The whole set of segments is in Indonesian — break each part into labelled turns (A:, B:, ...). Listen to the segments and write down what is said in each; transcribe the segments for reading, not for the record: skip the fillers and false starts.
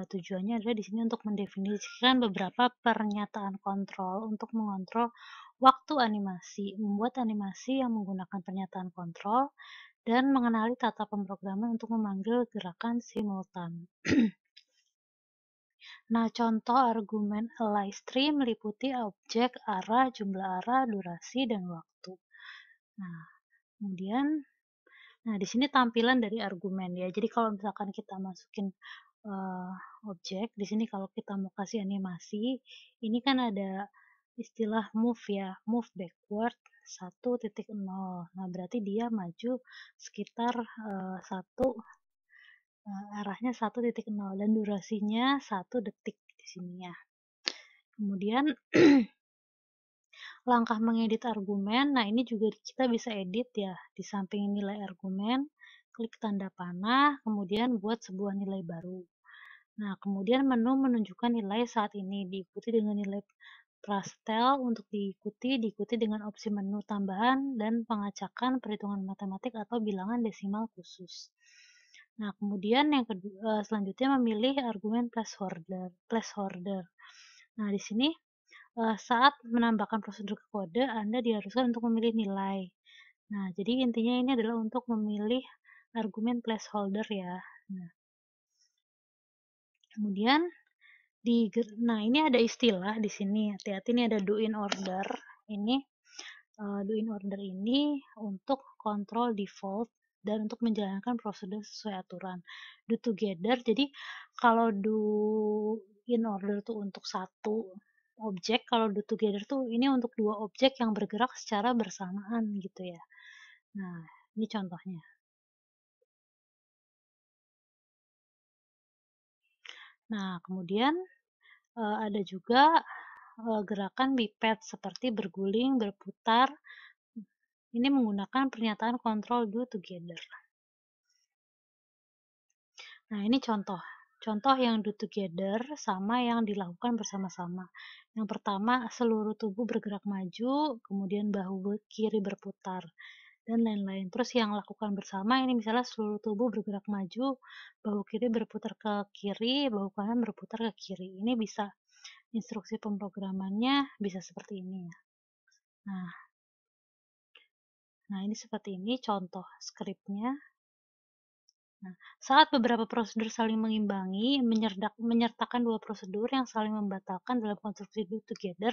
A: tujuannya adalah di sini untuk mendefinisikan beberapa pernyataan kontrol untuk mengontrol waktu animasi, membuat animasi yang menggunakan pernyataan kontrol, dan mengenali tata pemrograman untuk memanggil gerakan simultan. Nah, contoh argumen align stream meliputi objek, arah, jumlah arah, durasi, dan waktu. Nah, kemudian di sini tampilan dari argumen ya. Jadi kalau misalkan kita masukin objek, di sini kalau kita mau kasih animasi, ini kan ada istilah move ya, move backward 1.0. Nah, berarti dia maju sekitar 1 arahnya 1.0 dan durasinya 1 detik di sini ya. Kemudian langkah mengedit argumen, nah ini juga kita bisa edit ya, di samping nilai argumen, klik tanda panah, kemudian buat sebuah nilai baru. Nah, kemudian menu menunjukkan nilai saat ini, diikuti dengan nilai pastel untuk diikuti dengan opsi menu tambahan dan pengacakan perhitungan matematik atau bilangan desimal khusus. Nah, kemudian yang kedua, selanjutnya memilih argumen placeholder. Nah, di sini saat menambahkan prosedur ke kode, Anda diharuskan untuk memilih nilai. Nah, jadi intinya ini adalah untuk memilih argumen placeholder ya. Nah, kemudian nah ini ada istilah di sini, hati-hati ini ada do in order. Ini do in order ini untuk kontrol default dan untuk menjalankan prosedur sesuai aturan. Do together, jadi kalau do in order tuh untuk satu objek, kalau do together tuh ini untuk dua objek yang bergerak secara bersamaan gitu ya. Nah, ini contohnya. Nah, kemudian ada juga gerakan biped seperti berguling, berputar. Ini menggunakan pernyataan control do together. Nah, ini contoh. Contoh yang do together sama yang dilakukan bersama-sama. Yang pertama, seluruh tubuh bergerak maju, kemudian bahu kiri berputar, dan lain-lain. Terus yang lakukan bersama ini misalnya seluruh tubuh bergerak maju, bahu kiri berputar ke kiri, bahu kanan berputar ke kiri. Ini bisa instruksi pemrogramannya bisa seperti ini ya. Nah, ini seperti ini contoh skripnya. Nah, saat beberapa prosedur saling mengimbangi, menyertakan dua prosedur yang saling membatalkan dalam konstruksi do together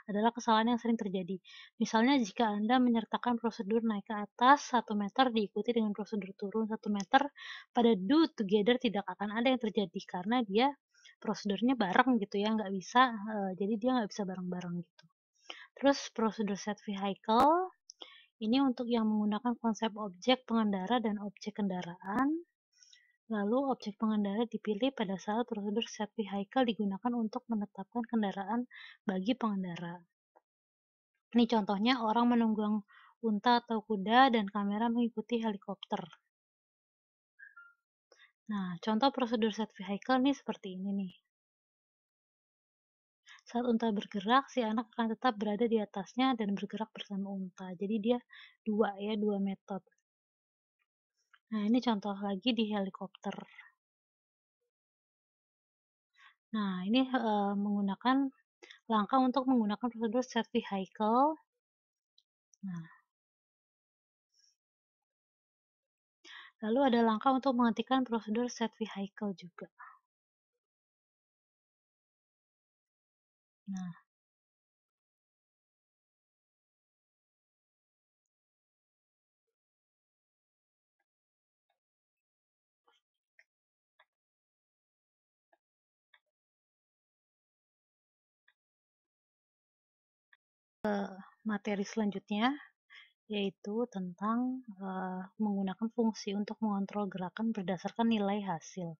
A: adalah kesalahan yang sering terjadi. Misalnya jika Anda menyertakan prosedur naik ke atas 1 meter diikuti dengan prosedur turun 1 meter, pada do together tidak akan ada yang terjadi karena dia prosedurnya bareng gitu ya, nggak bisa, jadi dia nggak bisa bareng-bareng gitu. Terus prosedur set vehicle, ini untuk yang menggunakan konsep objek pengendara dan objek kendaraan. Lalu objek pengendara dipilih pada saat prosedur set vehicle digunakan untuk menetapkan kendaraan bagi pengendara. Ini contohnya orang menunggang unta atau kuda dan kamera mengikuti helikopter. Nah, contoh prosedur set vehicle nih seperti ini nih. Saat unta bergerak, si anak akan tetap berada di atasnya dan bergerak bersama unta. Jadi dia dua metode. Nah, ini contoh lagi di helikopter. Nah, ini menggunakan langkah untuk menggunakan prosedur set vehicle. Nah, lalu ada langkah untuk menghentikan prosedur set vehicle juga. Nah, materi selanjutnya yaitu tentang menggunakan fungsi untuk mengontrol gerakan berdasarkan nilai hasil.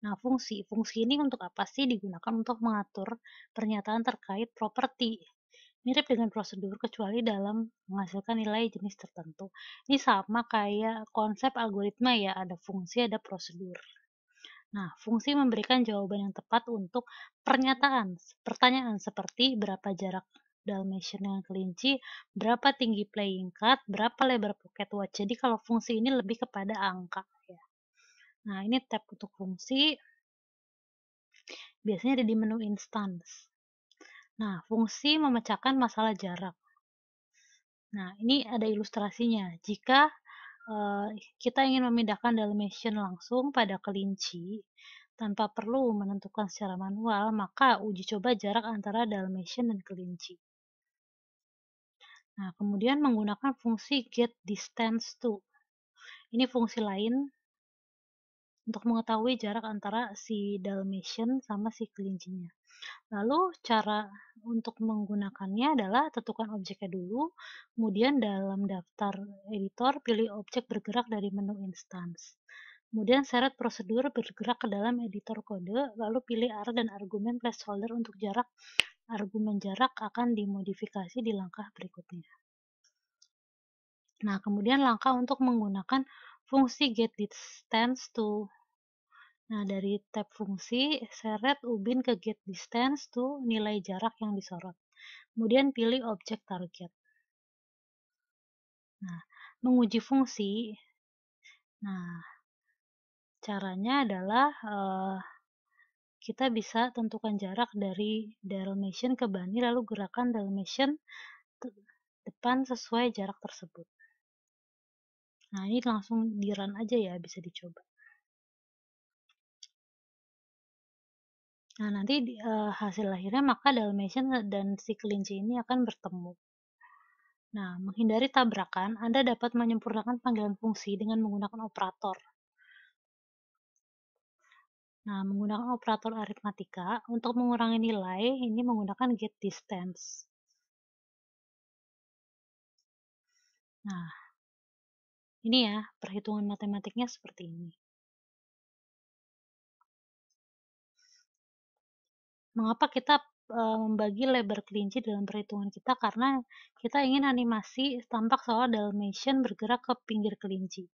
A: Nah, fungsi ini untuk apa sih? Digunakan untuk mengatur pernyataan terkait properti. Mirip dengan prosedur kecuali dalam menghasilkan nilai jenis tertentu. Ini sama kayak konsep algoritma ya, ada fungsi, ada prosedur. Nah, fungsi memberikan jawaban yang tepat untuk pertanyaan seperti berapa jarak Dalmatian dengan kelinci, berapa tinggi playing card, berapa lebar pocket watch. Jadi kalau fungsi ini lebih kepada angka ya. Nah, ini tab untuk fungsi. Biasanya ada di menu instance. Nah, fungsi memecahkan masalah jarak. Nah, ini ada ilustrasinya. Jika kita ingin memindahkan Dalmatian langsung pada kelinci tanpa perlu menentukan secara manual, maka uji coba jarak antara Dalmatian dan kelinci. Nah, kemudian menggunakan fungsi getDistance_to. Ini fungsi lain untuk mengetahui jarak antara si Dalmatian sama si kelincinya. Lalu cara untuk menggunakannya adalah tentukan objeknya dulu, kemudian dalam daftar editor pilih objek bergerak dari menu instance. Kemudian seret prosedur bergerak ke dalam editor kode, lalu pilih arah dan argumen placeholder untuk jarak. Argumen jarak akan dimodifikasi di langkah berikutnya. Nah, kemudian langkah untuk menggunakan fungsi getDistance_to. Nah, dari tab fungsi, seret ubin ke getDistance_to nilai jarak yang disorot. Kemudian pilih objek target. Nah, menguji fungsi. Nah, caranya adalah kita bisa tentukan jarak dari Dalmatian ke Bunny, lalu gerakan Dalmatian depan sesuai jarak tersebut. Nah, ini langsung di run aja ya, bisa dicoba. Nah, nanti hasil akhirnya maka Dalmatian dan si kelinci ini akan bertemu. Nah, menghindari tabrakan, Anda dapat menyempurnakan panggilan fungsi dengan menggunakan operator. Nah, menggunakan operator aritmatika untuk mengurangi nilai, ini menggunakan getDistance. Nah, ini ya, perhitungan matematiknya seperti ini. Mengapa kita membagi lebar kelinci dalam perhitungan kita? Karena kita ingin animasi tampak seolah Dalmatian bergerak ke pinggir kelinci.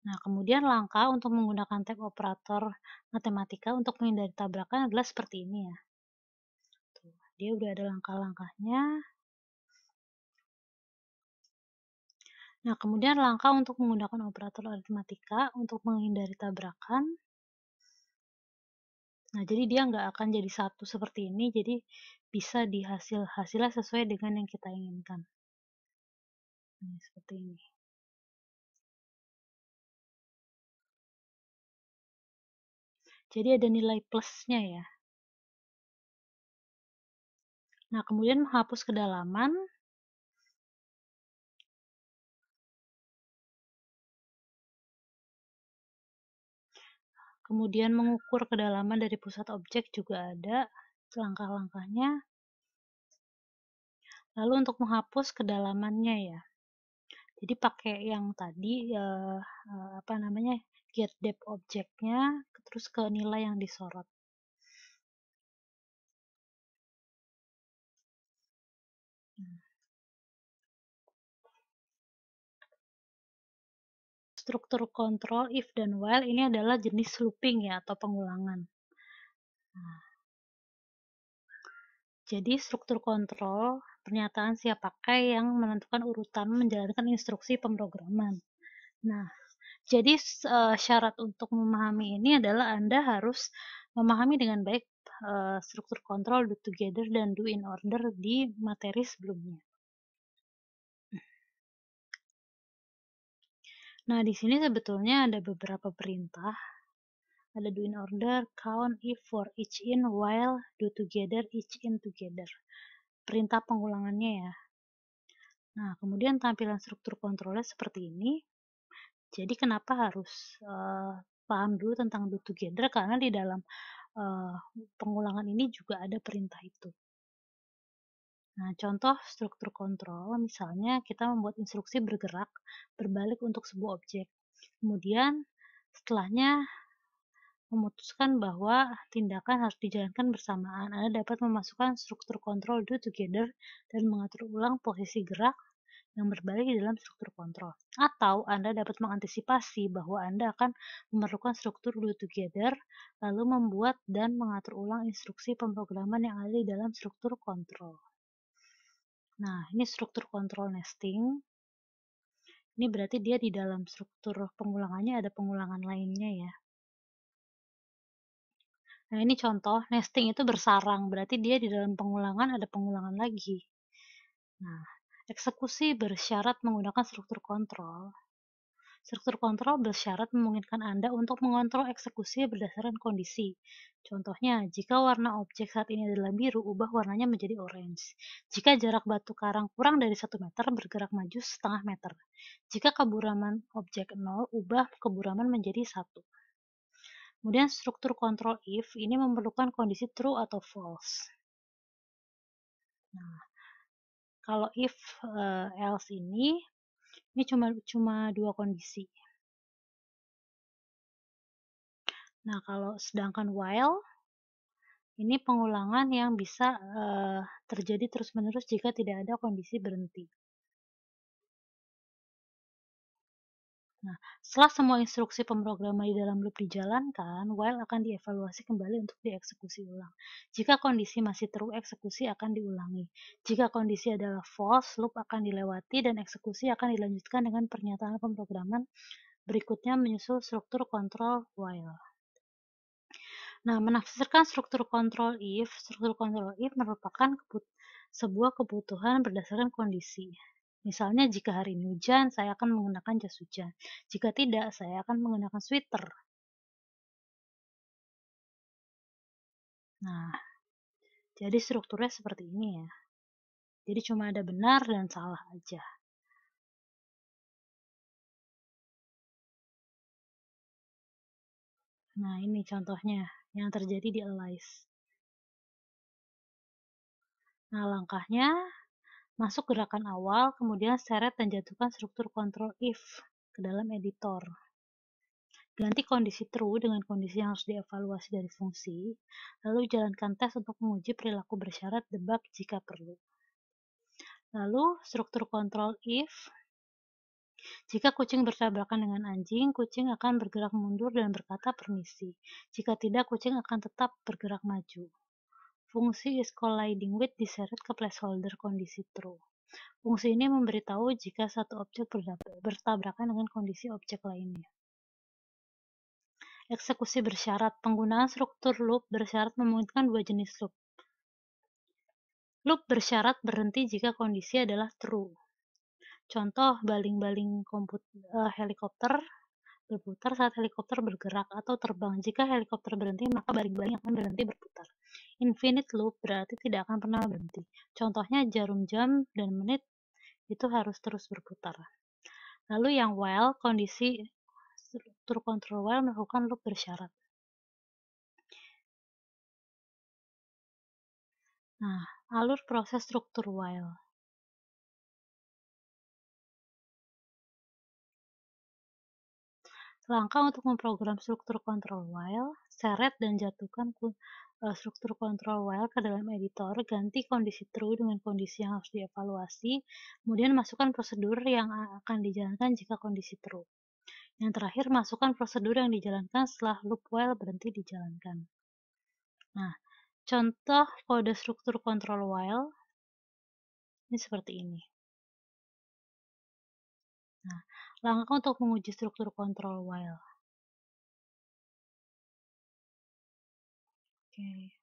A: Nah, kemudian langkah untuk menggunakan tab operator matematika untuk menghindari tabrakan adalah seperti ini ya. Tuh, dia udah ada langkah-langkahnya. Nah, kemudian langkah untuk menggunakan operator aritmatika untuk menghindari tabrakan. Nah, jadi dia nggak akan jadi satu seperti ini, jadi bisa hasilnya sesuai dengan yang kita inginkan. Nah, seperti ini. Jadi ada nilai plusnya ya. Nah, kemudian menghapus kedalaman. Kemudian mengukur kedalaman dari pusat objek juga ada langkah-langkahnya. Lalu untuk menghapus kedalamannya ya. Jadi pakai yang tadi apa namanya? getDepth objeknya terus ke nilai yang disorot. Struktur kontrol if dan while ini adalah jenis looping ya atau pengulangan. Nah, jadi struktur kontrol pernyataan siap pakai yang menentukan urutan menjalankan instruksi pemrograman. Nah, jadi syarat untuk memahami ini adalah Anda harus memahami dengan baik struktur kontrol do together dan do in order di materi sebelumnya. Nah, di sini sebetulnya ada beberapa perintah. Ada do in order, count, if, for, each in, while, do together, each in together. Perintah pengulangannya ya. Nah, kemudian tampilan struktur kontrolnya seperti ini. Jadi kenapa harus paham dulu tentang do together? Karena di dalam pengulangan ini juga ada perintah itu. Nah, contoh struktur kontrol, misalnya kita membuat instruksi bergerak berbalik untuk sebuah objek. Kemudian setelahnya memutuskan bahwa tindakan harus dijalankan bersamaan. Anda dapat memasukkan struktur kontrol do together dan mengatur ulang posisi gerak yang berbalik di dalam struktur kontrol. Atau Anda dapat mengantisipasi bahwa Anda akan memerlukan struktur do together, lalu membuat dan mengatur ulang instruksi pemrograman yang ada di dalam struktur kontrol. Nah, ini struktur kontrol nesting. Ini berarti dia di dalam struktur pengulangannya ada pengulangan lainnya ya. Nah, ini contoh nesting itu bersarang, berarti dia di dalam pengulangan ada pengulangan lagi. Nah, eksekusi bersyarat menggunakan struktur kontrol. Struktur kontrol bersyarat memungkinkan Anda untuk mengontrol eksekusi berdasarkan kondisi. Contohnya, jika warna objek saat ini adalah biru, ubah warnanya menjadi orange. Jika jarak batu karang kurang dari 1 meter, bergerak maju setengah meter. Jika keburaman objek 0, ubah keburaman menjadi 1. Kemudian struktur kontrol if ini memerlukan kondisi true atau false. Nah, kalau if else ini cuma dua kondisi. Nah, kalau sedangkan while ini pengulangan yang bisa terjadi terus-menerus jika tidak ada kondisi berhenti. Nah, setelah semua instruksi pemrograman di dalam loop dijalankan, while akan dievaluasi kembali untuk dieksekusi ulang. Jika kondisi masih true, eksekusi akan diulangi. Jika kondisi adalah false, loop akan dilewati dan eksekusi akan dilanjutkan dengan pernyataan pemrograman berikutnya menyusul struktur kontrol while. Nah, menafsirkan struktur kontrol if merupakan sebuah kebutuhan berdasarkan kondisi. Misalnya, jika hari ini hujan, saya akan menggunakan jas hujan. Jika tidak, saya akan menggunakan sweater. Nah, jadi strukturnya seperti ini ya. Jadi cuma ada benar dan salah aja. Nah, ini contohnya yang terjadi di Alice. Nah, langkahnya masuk gerakan awal, kemudian seret dan jatuhkan struktur kontrol if ke dalam editor. Ganti kondisi true dengan kondisi yang harus dievaluasi dari fungsi, lalu jalankan tes untuk menguji perilaku bersyarat debug jika perlu. Lalu, struktur kontrol if, jika kucing bertabrakan dengan anjing, kucing akan bergerak mundur dan berkata permisi. Jika tidak, kucing akan tetap bergerak maju. Fungsi is colliding with diseret ke placeholder kondisi true. Fungsi ini memberitahu jika satu objek bertabrakan dengan kondisi objek lainnya. Eksekusi bersyarat. Penggunaan struktur loop bersyarat memungkinkan dua jenis loop. Loop bersyarat berhenti jika kondisi adalah true. Contoh, baling-baling helikopter berputar saat helikopter bergerak atau terbang. Jika helikopter berhenti, maka baling-baling akan berhenti berputar. Infinite loop berarti tidak akan pernah berhenti. Contohnya, jarum jam dan menit itu harus terus berputar. Lalu yang while, kondisi struktur kontrol while melakukan loop bersyarat. Nah, alur proses struktur while. Langkah untuk memprogram struktur kontrol while, seret dan jatuhkan struktur kontrol while ke dalam editor, ganti kondisi true dengan kondisi yang harus dievaluasi, kemudian masukkan prosedur yang akan dijalankan jika kondisi true. Yang terakhir, masukkan prosedur yang dijalankan setelah loop while berhenti dijalankan. Nah, contoh kode struktur kontrol while ini seperti ini. Nah, langkah untuk menguji struktur kontrol while. Oke.